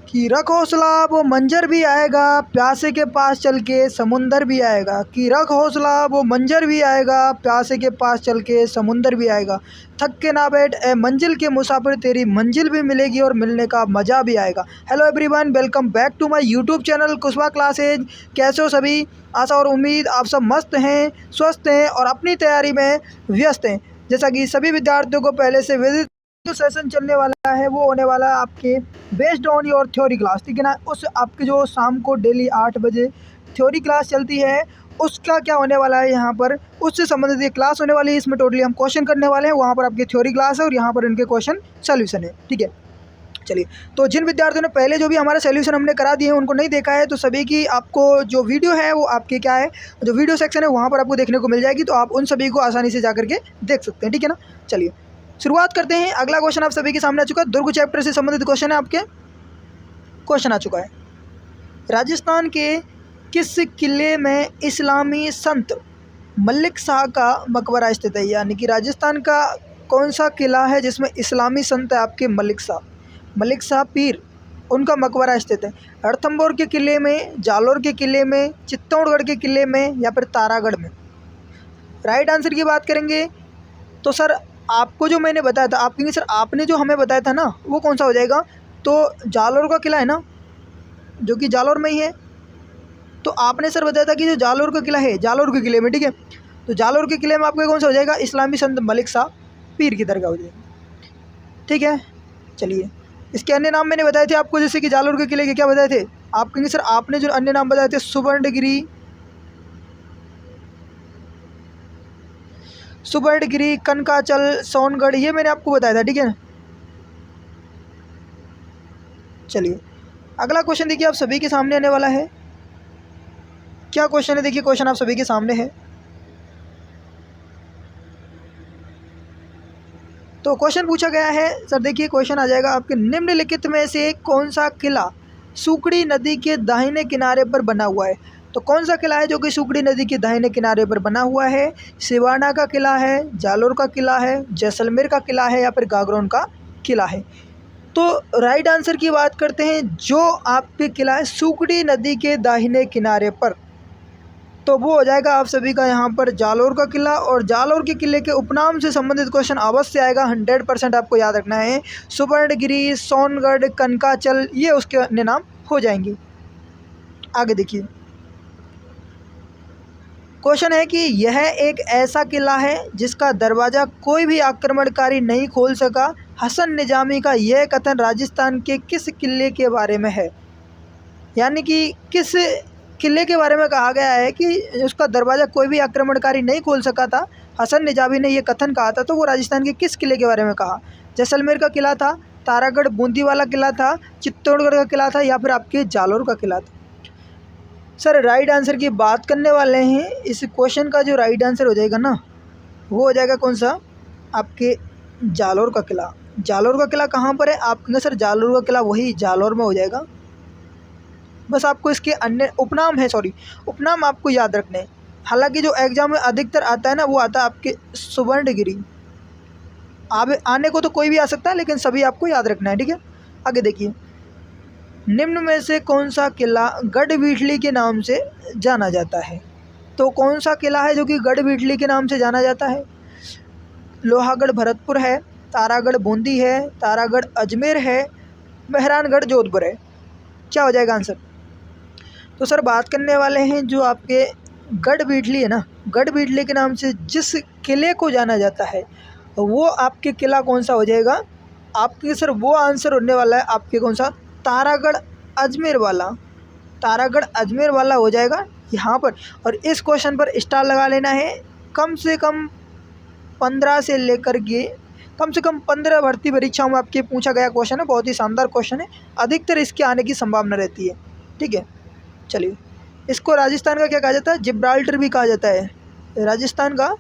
कि रख हौसला वो मंजर भी आएगा, प्यासे के पास चल के समुंदर भी आएगा। कि रख हौसला वो मंजर भी आएगा, प्यासे के पास चल के समुंदर भी आएगा। थक के ना बैठ ए मंजिल के मुसाफिर, तेरी मंजिल भी मिलेगी और मिलने का मज़ा भी आएगा। Hello everyone, welcome back to my YouTube channel Kushwa classes. कैसे हो सभी? आशा और उम्मीद आप सब मस्त हैं, स्वस्थ हैं और अपनी तैयारी में व्यस्त हैं। जैसा कि सभी विद्यार्थियों को पहले से विदित, जो सेशन चलने वाला है वो होने वाला है आपके based on your theory class, ठीक है ना। उस आपके जो शाम को डेली 8 बजे थ्योरी क्लास चलती है, उसका क्या होने वाला है यहाँ पर, उससे संबंधित ये क्लास होने वाली है। इसमें टोटली हम क्वेश्चन करने वाले हैं। वहाँ पर आपकी थ्योरी क्लास है और यहाँ पर इनके क्वेश्चन सोल्यूशन है, ठीक है। चलिए, तो जिन विद्यार्थियों ने पहले जो भी हमारा सोल्यूशन हमने करा दिए हैं उनको नहीं देखा है, तो सभी की आपको जो वीडियो है वो आपके क्या है, जो वीडियो सेक्शन है वहाँ पर आपको देखने को मिल जाएगी, तो आप उन सभी को आसानी से जा करके देख सकते हैं, ठीक है ना। चलिए शुरुआत करते हैं। अगला क्वेश्चन आप सभी के सामने आ चुका है, दुर्ग चैप्टर से संबंधित क्वेश्चन है। आपके क्वेश्चन आ चुका है, राजस्थान के किस किले में इस्लामी संत मलिक शाह का मकबरा स्थित है। यानी कि राजस्थान का कौन सा किला है जिसमें इस्लामी संत है आपके मलिक शाह पीर, उनका मकबरा स्थित है। रणथंभौर के किले में, जालोर के किले में, चित्तौड़गढ़ के किले में या फिर तारागढ़ में। राइट आंसर की बात करेंगे तो सर आपको जो मैंने बताया था, आप कहेंगे सर आपने जो हमें बताया था ना वो कौन सा हो जाएगा, तो जालोर का किला है ना, जो कि जालोर में ही है। तो आपने सर बताया था कि जो जालोर का किला है, जालोर के किले में, ठीक है। तो जालोर के किले में आपको कौन सा हो जाएगा, इस्लामी संत मलिक शाह पीर की दरगाह हो जाएगी, ठीक है। चलिए, इसके अन्य नाम मैंने बताए थे आपको, जैसे कि जालोर के किले के क्या बताए थे। आप कहेंगे सर आपने जो अन्य नाम बताए थे, सुवर्णगिरी, कनकाचल, सोनगढ़, ये मैंने आपको बताया था, ठीक है। चलिए अगला क्वेश्चन देखिए आप सभी के सामने आने वाला है। क्या क्वेश्चन है, देखिए क्वेश्चन आप सभी के सामने है। तो क्वेश्चन पूछा गया है सर, देखिए क्वेश्चन आ जाएगा आपके, निम्नलिखित में से कौन सा किला सुकड़ी नदी के दाहिने किनारे पर बना हुआ है। तो कौन सा किला है जो कि सुकड़ी नदी के दाहिने किनारे पर बना हुआ है। सिवाना का किला है, जालोर का किला है, जैसलमेर का किला है या फिर गागरोन का किला है। तो राइट आंसर की बात करते हैं, जो आपके किला है सुकड़ी नदी के दाहिने किनारे पर, तो वो हो जाएगा आप सभी का यहाँ पर जालोर का किला। और जालोर के किले के उपनाम से संबंधित क्वेश्चन अवश्य आएगा, 100% आपको याद रखना है। सुवर्णगिरी, सोनगढ़, कनकाचल, ये उसके अन्य नाम हो जाएंगे। आगे देखिए, क्वेश्चन है कि यह एक ऐसा किला है जिसका दरवाज़ा कोई भी आक्रमणकारी नहीं खोल सका। हसन निजामी का यह कथन राजस्थान के किस किले के बारे में है। यानी कि किस किले के बारे में कहा गया है कि उसका दरवाज़ा कोई भी आक्रमणकारी नहीं खोल सका था। हसन निजामी ने यह कथन कहा था, तो वो राजस्थान के किस किले के बारे में कहा। जैसलमेर का किला था, तारागढ़ बूंदी वाला किला था, चित्तौड़गढ़ का किला था या फिर आपके जालोर का किला था। सर राइट आंसर की बात करने वाले हैं। इस क्वेश्चन का जो राइट आंसर हो जाएगा ना, वो हो जाएगा कौन सा, आपके जालोर का किला। जालोर का किला कहाँ पर है, आप कहेंगे सर जालोर का किला वही जालोर में हो जाएगा। बस आपको इसके अन्य उपनाम आपको याद रखने हैं। हालांकि जो एग्जाम में अधिकतर आता है ना, वो आता है आपके सुवर्णगिरी। आने को तो कोई भी आ सकता है, लेकिन सभी आपको याद रखना है, ठीक है। आगे देखिए, निम्न में से कौन सा किला गढ़वीठली के नाम से जाना जाता है। तो कौन सा किला है जो कि गढ़वीठली के नाम से जाना जाता है। लोहागढ़ भरतपुर है, तारागढ़ बूंदी है, तारागढ़ अजमेर है, मेहरानगढ़ जोधपुर है। क्या हो जाएगा आंसर। तो सर बात करने वाले हैं जो आपके गढ़वीठली है ना, गढ़वीठली के नाम से जिस किले को जाना जाता है, वो आपके किला कौन सा हो जाएगा। आपके सर वो आंसर होने वाला है आपके कौन सा, तारागढ़ अजमेर वाला। तारागढ़ अजमेर वाला हो जाएगा यहाँ पर। और इस क्वेश्चन पर स्टार लगा लेना है। कम से कम 15 से लेकर के कम से कम 15 भर्ती परीक्षाओं में आपके पूछा गया क्वेश्चन है। बहुत ही शानदार क्वेश्चन है, अधिकतर इसके आने की संभावना रहती है, ठीक है। चलिए, इसको राजस्थान का क्या कहा जाता है, जिब्राल्टर भी कहा जाता है। राजस्थान का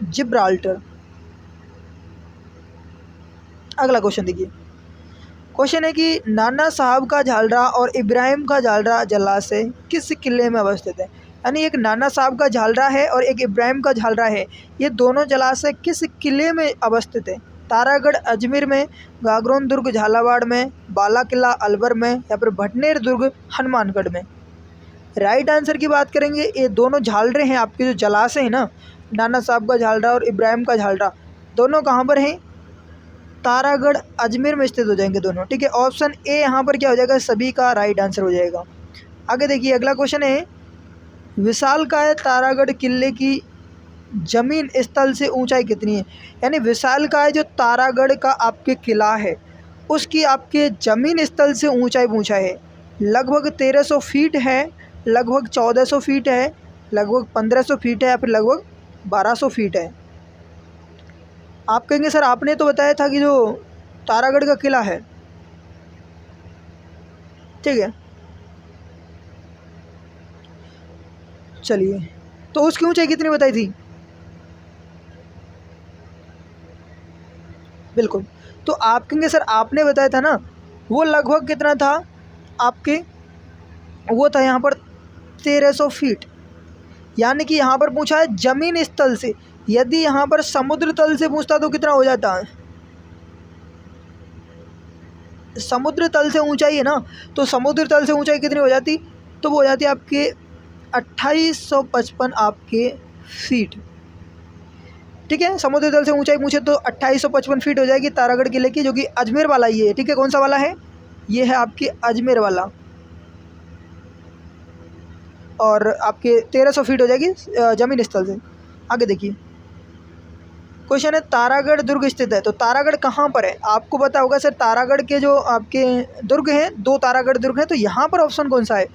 जिब्राल्टर। अगला क्वेश्चन देखिए, क्वेश्चन है कि नाना साहब का झालरा और इब्राहिम का झालरा जलाशय किस किले में अवस्थित है। यानी एक नाना साहब का झालरा है और एक इब्राहिम का झालरा है, ये दोनों जलाशय किस किले में अवस्थित है। तारागढ़ अजमेर में, गागरोन दुर्ग झालावाड़ में, बाला किला अलवर में, या फिर भटनेर दुर्ग हनुमानगढ़ में। राइट आंसर की बात करेंगे, ये दोनों झालरे हैं आपके जो जलाशय हैं ना, नाना साहब का झालरा और इब्राहिम का झालरा, दोनों कहाँ पर हैं? तारागढ़ अजमेर में स्थित हो जाएंगे दोनों। ठीक है, ऑप्शन ए यहाँ पर क्या हो जाएगा? सभी का राइट आंसर हो जाएगा। आगे देखिए अगला क्वेश्चन है, विशालकाय तारागढ़ किले की जमीन स्थल से ऊंचाई कितनी है? यानी विशालकाय जो तारागढ़ का आपके किला है उसकी आपके जमीन स्थल से ऊंचाई पूछा है। लगभग 1300 फीट है, लगभग 1400 फीट है, लगभग 1500 फीट है, या फिर लगभग 1200 फीट है। आप कहेंगे सर आपने तो बताया था कि जो तारागढ़ का किला है, ठीक है, चलिए, तो उसकी ऊंचाई कितनी बताई थी? बिल्कुल, तो आप कहेंगे सर आपने बताया था ना, वो लगभग कितना था आपके? वो था यहाँ पर 1300 फीट। यानी कि यहाँ पर पूछा है जमीन स्थल से, यदि यहाँ पर समुद्र तल से पूछता तो कितना हो जाता है? समुद्र तल से ऊंचाई है ना, तो समुद्र तल से ऊंचाई कितनी हो जाती? तो वो हो जाती है आपके 2855 आपके फीट। ठीक है, समुद्र तल से ऊंचाई पूछे तो 2855 फीट हो जाएगी तारागढ़ किले की, जो कि अजमेर वाला ये है। ठीक है, कौन सा वाला है? ये है आपके अजमेर वाला, और आपके 1300 फीट हो जाएगी जमीन स्थल से। आगे देखिए क्वेश्चन है, तारागढ़ दुर्ग स्थित है, तो तारागढ़ कहाँ पर है? आपको पता होगा सर, तारागढ़ के जो आपके दुर्ग हैं, 2 तारागढ़ दुर्ग हैं, तो यहाँ पर ऑप्शन कौन सा है?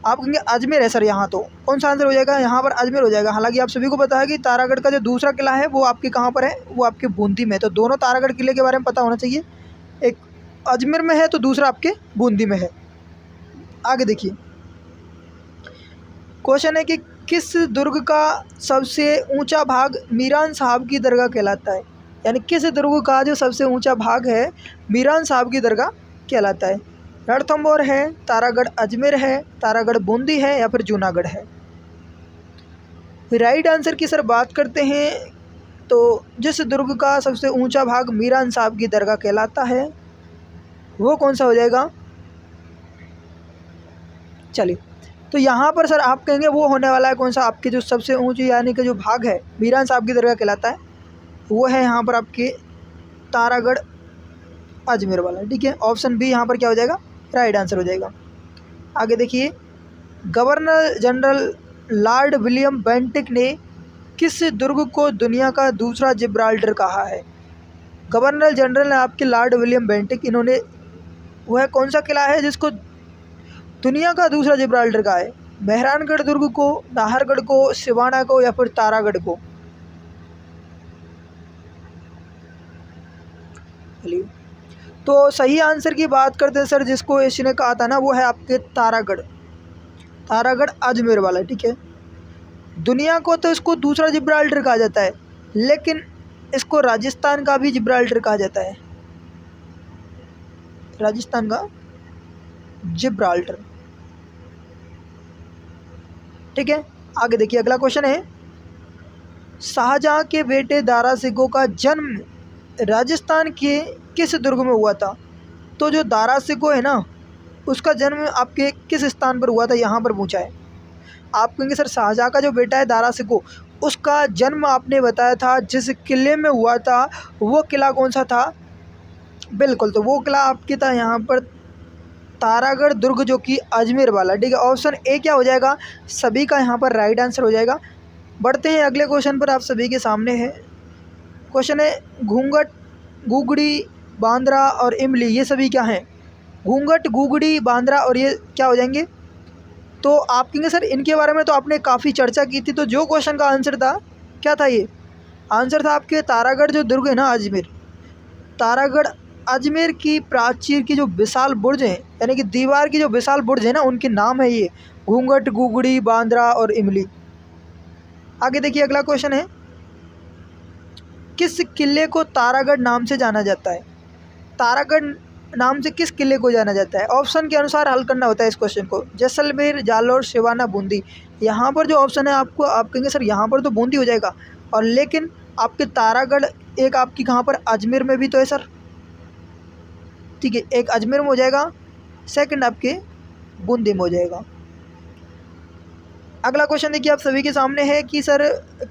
आप कहेंगे अजमेर है सर, यहाँ तो कौन सा आंसर हो जाएगा? यहाँ पर अजमेर हो जाएगा। हालांकि आप सभी को पता है कि तारागढ़ का जो दूसरा किला है वो आपके कहाँ पर है? वो आपके बूंदी में। तो दोनों तारागढ़ किले के बारे में पता होना चाहिए, एक अजमेर में है तो दूसरा आपके बूंदी में है। आगे देखिए क्वेश्चन है कि किस दुर्ग का सबसे ऊंचा भाग मीरान साहब की दरगाह कहलाता है? यानी किस दुर्ग का जो सबसे ऊंचा भाग है मीरान साहब की दरगाह कहलाता है? रणथंभौर है, तारागढ़ अजमेर है, तारागढ़ बूंदी है, या फिर जूनागढ़ है? राइट आंसर की सर बात करते हैं तो जिस दुर्ग का सबसे ऊंचा भाग मीरान साहब की दरगाह कहलाता है वो कौन सा हो जाएगा? चलिए, तो यहाँ पर सर आप कहेंगे वो होने वाला है कौन सा? आपके जो सबसे ऊंची यानी कि जो भाग है मीरान साहब की दरगाह कहलाता है, वो है यहाँ पर आपके तारागढ़ अजमेर वाला। ठीक है, ऑप्शन बी यहाँ पर क्या हो जाएगा? राइट आंसर हो जाएगा। आगे देखिए, governor general Lord William Bentinck ने किस दुर्ग को दुनिया का दूसरा जिब्राल्टर कहा है? गवर्नर जनरल है आपके लॉर्ड विलियम बेंटिक, इन्होंने वह कौन सा किला है जिसको दुनिया का दूसरा जिब्राल्टर कहा है? मेहरानगढ़ दुर्ग को, नाहरगढ़ को, सिवाना को, या फिर तारागढ़ को? चलिए, तो सही आंसर की बात करते हैं सर, जिसको इसने कहा था ना वो है आपके तारागढ़, तारागढ़ अजमेर वाला। ठीक है, दुनिया को तो इसको दूसरा जिब्राल्टर कहा जाता है, लेकिन इसको राजस्थान का भी जिब्राल्टर कहा जाता है, राजस्थान का जिब्राल्टर। ठीक है, आगे देखिए अगला क्वेश्चन है, शाहजहां के बेटे दारा सिकों का जन्म राजस्थान के किस दुर्ग में हुआ था? तो जो दारा सिकों है ना उसका जन्म आपके किस स्थान पर हुआ था, यहाँ पर पूछा है। आप कहेंगे सर शाहजहां का जो बेटा है दारा सिकों, उसका जन्म आपने बताया था जिस किले में हुआ था, वो किला कौन सा था? बिल्कुल, तो वो किला आपके था यहाँ पर तारागढ़ दुर्ग, जो कि अजमेर वाला। ठीक है, ऑप्शन ए क्या हो जाएगा? सभी का यहाँ पर राइट आंसर हो जाएगा। बढ़ते हैं अगले क्वेश्चन पर, आप सभी के सामने है क्वेश्चन है, घूंघट, गुगड़ी, बांद्रा और इमली ये सभी क्या हैं? घूंघट, गुगड़ी, बांद्रा और ये क्या हो जाएंगे? तो आप कहेंगे सर इनके बारे में तो आपने काफ़ी चर्चा की थी, तो जो क्वेश्चन का आंसर था क्या था? ये आंसर था आपके तारागढ़ जो दुर्ग है ना अजमेर, तारागढ़ अजमेर की प्राचीर की जो विशाल बुर्ज हैं, यानी कि दीवार की जो विशाल बुर्ज है ना, उनके नाम है ये घूंघट, गुगड़ी, बांद्रा और इमली। आगे देखिए अगला क्वेश्चन है, किस किले को तारागढ़ नाम से जाना जाता है? तारागढ़ नाम से किस किले को जाना जाता है? ऑप्शन के अनुसार हल करना होता है इस क्वेश्चन को। जैसलमेर, जालौर, सिवाना, बूंदी। यहाँ पर जो ऑप्शन है आपको, आप कहेंगे सर यहाँ पर तो बूंदी हो जाएगा, और लेकिन आपके तारागढ़ एक आपकी कहाँ पर अजमेर में भी तो है सर, ठीक है, एक अजमेर में हो जाएगा, सेकंड आपके बूंदी में हो जाएगा। अगला क्वेश्चन देखिए आप सभी के सामने है कि सर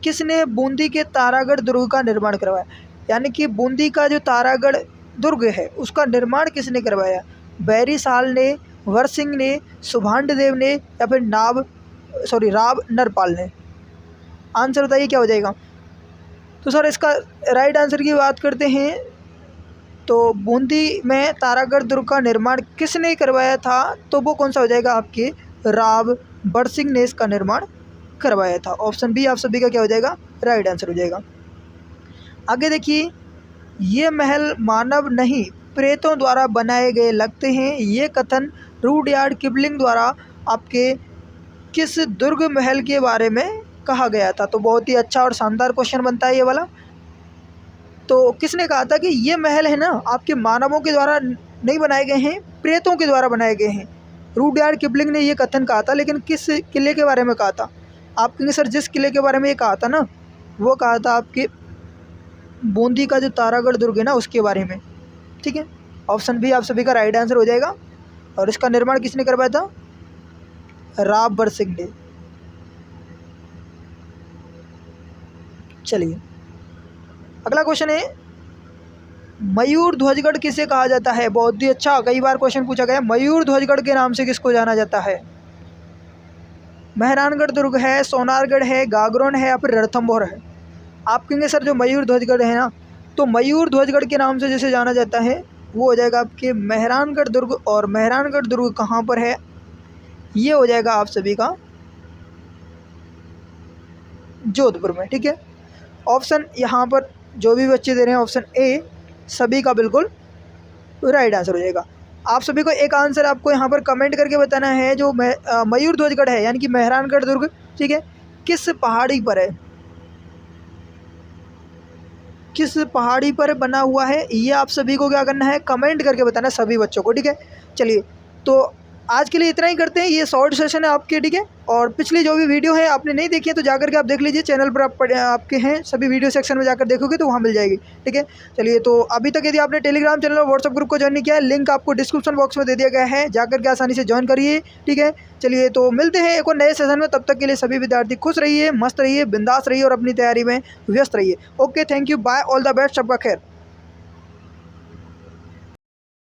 किसने बूंदी के तारागढ़ दुर्ग का निर्माण करवाया, यानी कि बूंदी का जो तारागढ़ दुर्ग है उसका निर्माण किसने करवाया, बैरी साल ने, वर सिंह ने, सुभाष देव ने, या फिर राव नरपाल ने। आंसर बताइए क्या हो जाएगा। तो सर इसका राइट आंसर की बात करते हैं तो बूंदी में तारागढ़ दुर्ग का निर्माण किसने करवाया था, तो वो कौन सा हो जाएगा, आपके राव बरसिंह ने इसका निर्माण करवाया था। ऑप्शन बी आप सभी का क्या हो जाएगा, राइट आंसर हो जाएगा। आगे देखिए, ये महल मानव नहीं प्रेतों द्वारा बनाए गए लगते हैं, ये कथन रुडयार्ड किपलिंग द्वारा आपके किस दुर्ग महल के बारे में कहा गया था। तो बहुत ही अच्छा और शानदार क्वेश्चन बनता है ये वाला। तो किसने कहा था कि ये महल है ना आपके मानवों के द्वारा नहीं बनाए गए हैं, प्रेतों के द्वारा बनाए गए हैं। रुडयार्ड किपलिंग ने ये कथन कहा था, लेकिन किस किले के बारे में कहा था। आप कहेंगे सर जिस किले के बारे में ये कहा था ना, वो कहा था आपके बूंदी का जो तारागढ़ दुर्ग है ना उसके बारे में, ठीक है। ऑप्शन बी आप सभी का राइट आंसर हो जाएगा। और इसका निर्माण किसने करवाया था, राव बरसिंह ने। चलिए अगला क्वेश्चन है, मयूर ध्वजगढ़ किसे कहा जाता है। बहुत ही अच्छा, कई बार क्वेश्चन पूछा गया, मयूर ध्वजगढ़ के नाम से किसको जाना जाता है। मेहरानगढ़ दुर्ग है, सोनारगढ़ है, गागरोन है, या फिर रणथंभौर है। आप कहेंगे सर जो मयूर ध्वजगढ़ है ना, तो मयूर ध्वजगढ़ के नाम से जिसे जाना जाता है वो हो जाएगा आपके मेहरानगढ़ दुर्ग। और मेहरानगढ़ दुर्ग कहाँ पर है, ये हो जाएगा आप सभी का जोधपुर में, ठीक है। ऑप्शन यहाँ पर जो भी बच्चे दे रहे हैं ऑप्शन ए सभी का बिल्कुल राइट आंसर हो जाएगा। आप सभी को एक आंसर आपको यहाँ पर कमेंट करके बताना है, जो मयूर ध्वजगढ़ है यानी कि मेहरानगढ़ दुर्ग, ठीक है, किस पहाड़ी पर है, किस पहाड़ी पर बना हुआ है, ये आप सभी को क्या करना है, कमेंट करके बताना है सभी बच्चों को, ठीक है। चलिए तो आज के लिए इतना ही करते हैं, ये शॉर्ट सेशन है आपके, ठीक है। और पिछली जो भी वीडियो है आपने नहीं देखी है तो जाकर के आप देख लीजिए, चैनल पर आपके हैं सभी, वीडियो सेक्शन में जाकर देखोगे तो वहाँ मिल जाएगी, ठीक है। चलिए तो अभी तक यदि आपने टेलीग्राम चैनल और व्हाट्सअप ग्रुप को ज्वाइन नहीं किया है, लिंक आपको डिस्क्रिप्शन बॉक्स में दे दिया गया है, जाकर के आसानी से ज्वाइन करिए, ठीक है। चलिए तो मिलते हैं एक और नए सेशन में, तब तक के लिए सभी विद्यार्थी खुश रहिए, मस्त रहिए, बिंदास रहिए और अपनी तैयारी में व्यस्त रहिए। Okay, thank you, bye, all the best, सबका खैर।